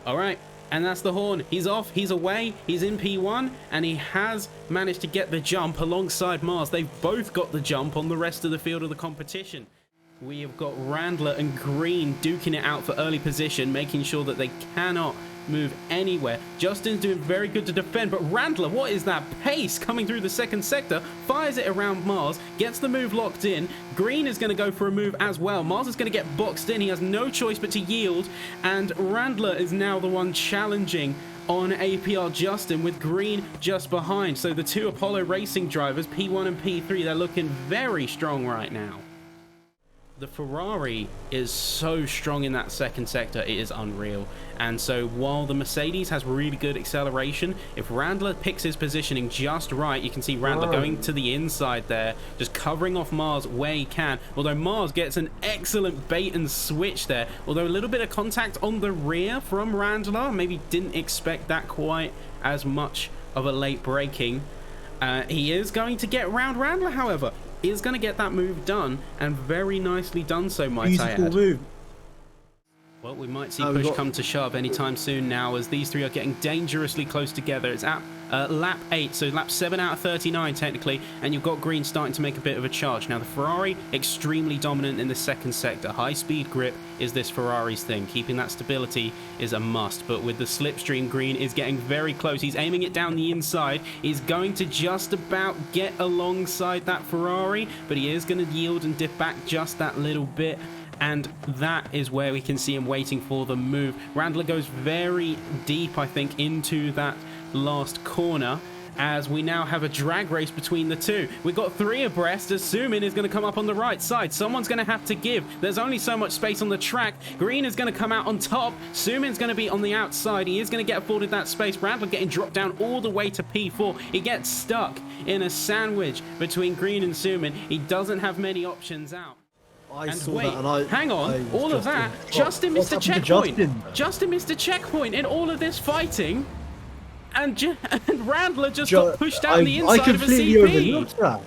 All right, and that's the horn. He's off, he's away, he's in P1, and he has managed to get the jump alongside Mars. They've both got the jump on the rest of the field of the competition. We have got Randler and Green duking it out for early position, making sure that they cannot move anywhere. Justin's doing very good to defend, but Randler, what is that pace coming through the second sector? Fires it around Mars, gets the move locked in. Green is going to go for a move as well. Mars is going to get boxed in. He has no choice but to yield, and Randler is now the one challenging on APR Justin, with Green just behind. So the two Apollo Racing drivers, P1 and P3, they're looking very strong right now. The Ferrari is so strong in that second sector, it is unreal. And so while the Mercedes has really good acceleration, if Randler picks his positioning just right, you can see Randler going to the inside there, just covering off Mars where he can. Although Mars gets an excellent bait and switch there. Although a little bit of contact on the rear from Randler, maybe didn't expect that quite as much of a late braking. He is going to get round Randler, however. Is going to get that move done, and very nicely done so, might I add. Move. Well, we might see push come to shove anytime soon now, as these three are getting dangerously close together. It's at lap 8, so lap 7 out of 39 technically, and you've got Green starting to make a bit of a charge. Now the Ferrari, extremely dominant in the second sector. High speed grip is this Ferrari's thing. Keeping that stability is a must, but with the slipstream, Green is getting very close. He's aiming it down the inside. He's going to just about get alongside that Ferrari, but he is going to yield and dip back just that little bit. And that is where we can see him waiting for the move. Randler goes very deep, I think, into that last corner, as we now have a drag race between the two. We've got 3 abreast, as Sumin is going to come up on the right side. Someone's going to have to give. There's only so much space on the track. Green is going to come out on top. Sumin's going to be on the outside. He is going to get afforded that space. Randler getting dropped down all the way to P4. He gets stuck in a sandwich between Green and Sumin. He doesn't have many options out. Hang on, all of that, Justin missed a checkpoint. Justin missed a checkpoint in all of this fighting, and Randler just got pushed down the inside of a CP. Overlooked that.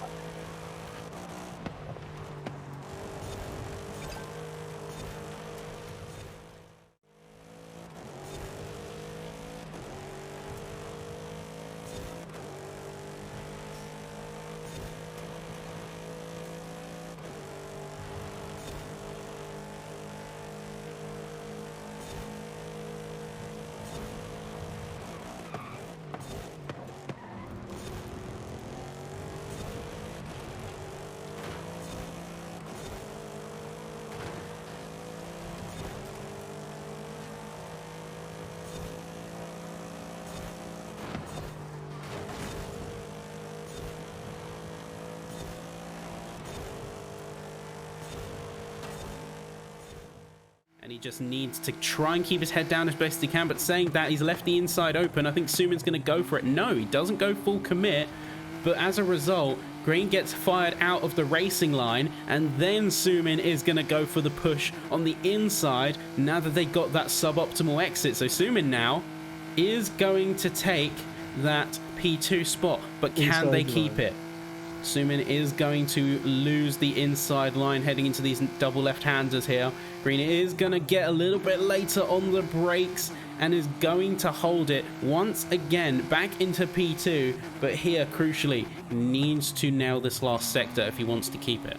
And he just needs to try and keep his head down as best he can, but saying that, he's left the inside open. I think Sumin's going to go for it. No, he doesn't go full commit, but as a result, Green gets fired out of the racing line, and then Sumin is going to go for the push on the inside now that they got that suboptimal exit. So Sumin now is going to take that P2 spot, but can they keep it? Sumin is going to lose the inside line heading into these double left-handers here. Green is going to get a little bit later on the brakes and is going to hold it once again back into P2. But here, crucially, needs to nail this last sector if he wants to keep it.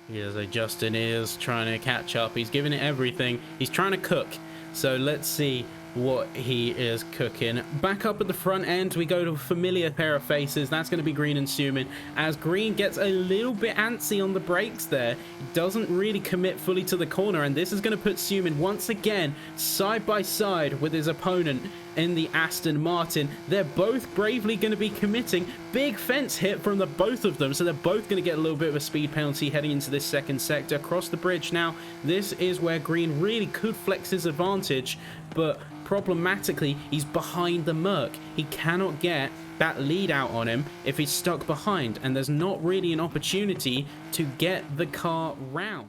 Here's a Justin is trying to catch up. He's giving it everything. He's trying to cook. So let's see what he is cooking. Back up at the front end, we go to a familiar pair of faces. That's going to be Green and Sumin, as Green gets a little bit antsy on the brakes there. He doesn't really commit fully to the corner, and this is going to put Sumin once again side by side with his opponent in the Aston Martin. They're both bravely going to be committing. Big fence hit from the both of them, so they're both going to get a little bit of a speed penalty heading into this second sector. Across the bridge now, this is where Green really could flex his advantage, but problematically, he's behind the Merc. He cannot get that lead out on him if he's stuck behind, and there's not really an opportunity to get the car round.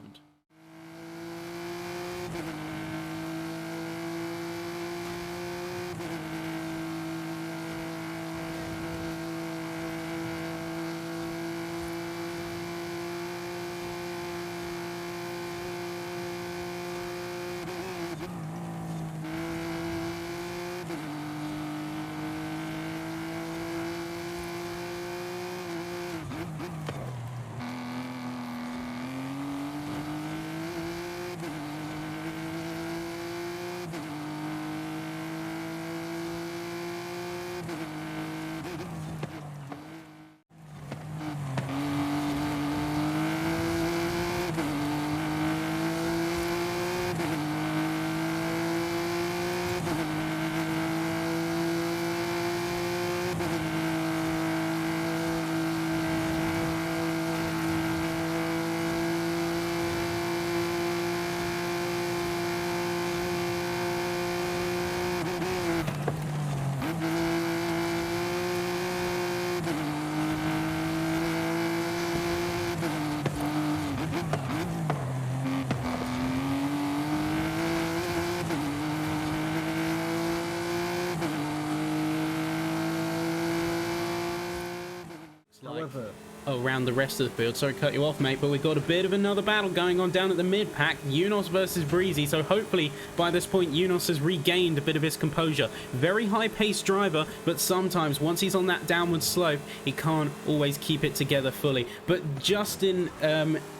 further around the rest of the field. Sorry to cut you off, mate, but we've got a bit of another battle going on down at the mid pack. Unos versus Breezy. So hopefully by this point Unos has regained a bit of his composure. Very high paced driver, but sometimes once he's on that downward slope he can't always keep it together fully. But Justin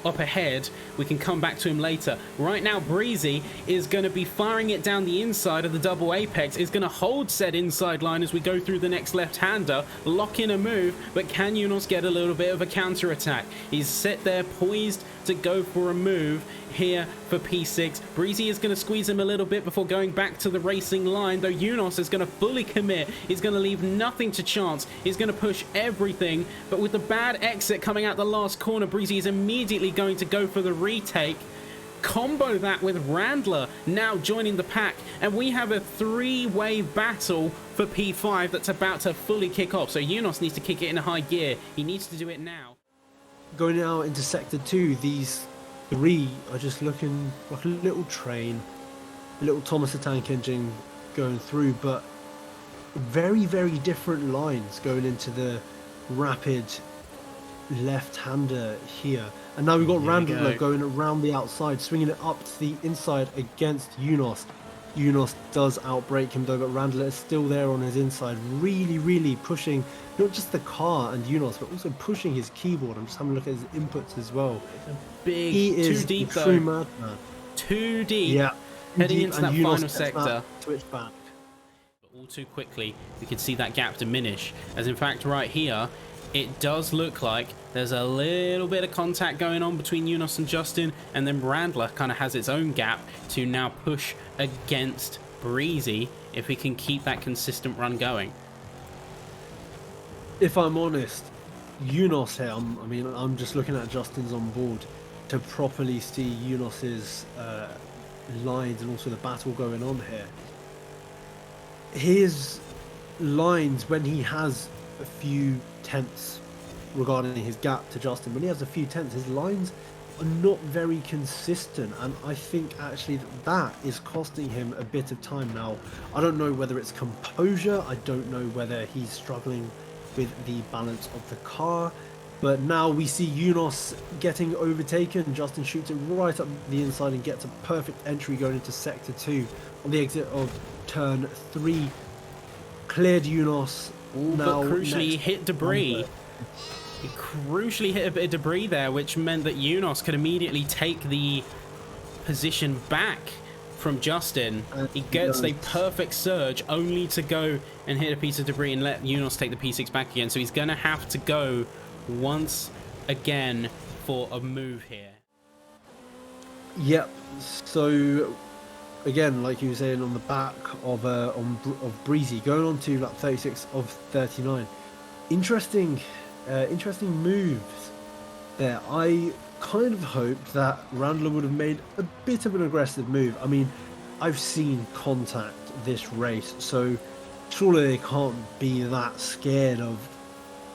up ahead, we can come back to him later. Right now Breezy is going to be firing it down the inside of the double apex, is going to hold said inside line as we go through the next left-hander, lock in a move, but can Unos get a little bit of a counter attack? He's set there poised to go for a move here for P6. Breezy is going to squeeze him a little bit before going back to the racing line, though Unos is going to fully commit. He's going to leave nothing to chance. He's going to push everything, but with the bad exit coming out the last corner, Breezy is immediately going to go for the retake. Combo that with Randler now joining the pack, and we have a three-way battle for P5 that's about to fully kick off. So Unos needs to kick it in a high gear. He needs to do it now. Going out into sector 2, these three are just looking like a little train, a little Thomas the Tank Engine going through, but very, very different lines going into the rapid left-hander here. And now we've got Randler going around the outside, swinging it up to the inside against Unos. Unos does outbrake him though, but Randler is still there on his inside, really, really pushing not just the car and Unos, but also pushing his keyboard. I'm just having a look at his inputs as well. Big, he is too deep a though. true madman. Too deep. Yeah. Heading into that final sector. Switch back. But all too quickly, we can see that gap diminish. As in fact, right here, it does look like there's a little bit of contact going on between Unos and Justin, and then Randler kind of has its own gap to now push against Breezy if we can keep that consistent run going. If I'm honest, Unos here, I'm just looking at Justin's on board to properly see Unos's lines and also the battle going on here. His lines, when he has a few tenths regarding his gap to Justin, when he has a few tenths, his lines are not very consistent, and I think actually that is costing him a bit of time now. I don't know whether it's composure, I don't know whether he's struggling with the balance of the car, but now we see Unos getting overtaken. Justin shoots it right up the inside and gets a perfect entry going into sector 2 on the exit of turn 3. Cleared Unos. But crucially he hit debris. He crucially hit a bit of debris there, which meant that Unos could immediately take the position back from Justin. He gets a perfect surge only to go and hit a piece of debris and let Unos take the P6 back again. So he's going to have to go once again for a move here. Yep. So again, like you were saying, on the back of Breezy, going on to lap 36 of 39. Interesting moves there. I kind of hoped that Randler would have made a bit of an aggressive move. I mean, I've seen contact this race, so surely they can't be that scared of,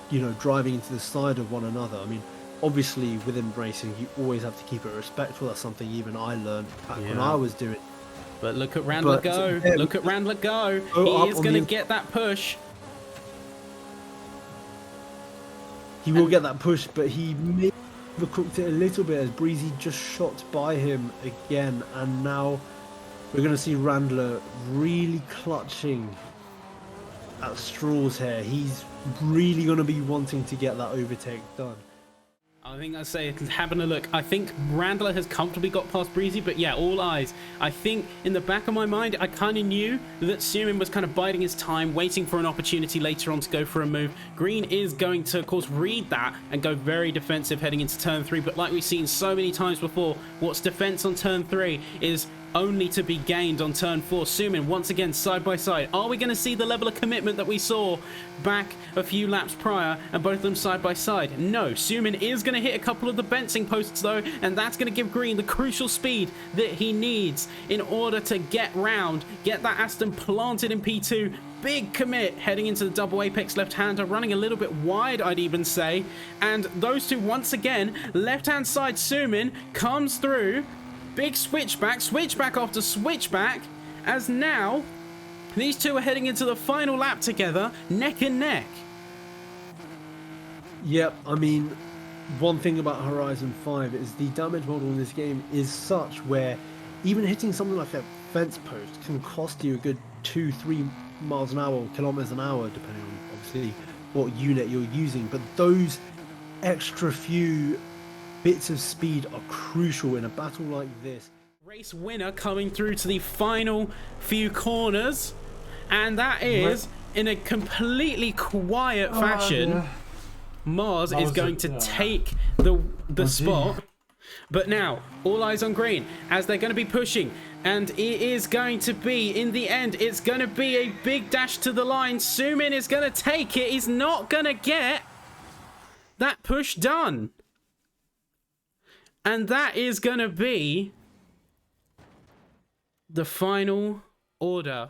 you know, driving into the side of one another. I mean, obviously within racing you always have to keep it respectful. That's something even I learned back when I was doing. But look at Randler go. Look at Randler go. He is going to get that push. He will get that push, but he may have cooked it a little bit as Breezy just shot by him again. And now we're going to see Randler really clutching at straws here. He's really going to be wanting to get that overtake done. I think I'd say having a look. I think Randler has comfortably got past Breezy, but yeah, all eyes. I think in the back of my mind, I kind of knew that Sumin was kind of biding his time, waiting for an opportunity later on to go for a move. Green is going to, of course, read that and go very defensive heading into turn 3. But like we've seen so many times before, what's defense on turn 3 is only to be gained on turn 4. Sumin once again side by side. Are we going to see the level of commitment that we saw back a few laps prior and both of them side by side? No. Sumin is going to hit a couple of the fencing posts though, and that's going to give Green the crucial speed that he needs in order to get round, get that Aston planted in P2. Big commit heading into the double apex left-hander, running a little bit wide, I'd even say. And those two once again, left-hand side Sumin comes through. Big switchback after switchback, as now these two are heading into the final lap together, neck and neck. Yep, I mean, one thing about Horizon 5 is the damage model in this game is such where even hitting something like a fence post can cost you a good 2-3 miles an hour or kilometers an hour, depending on obviously what unit you're using. But those extra few bits of speed are crucial in a battle like this. Race winner coming through to the final few corners, and that is in a completely quiet fashion. Mars is going to take the spot. But now, all eyes on green as they're going to be pushing. And it is going to be, in the end, it's going to be a big dash to the line. Sumin is going to take it. He's not going to get that push done. And that is going to be the final order.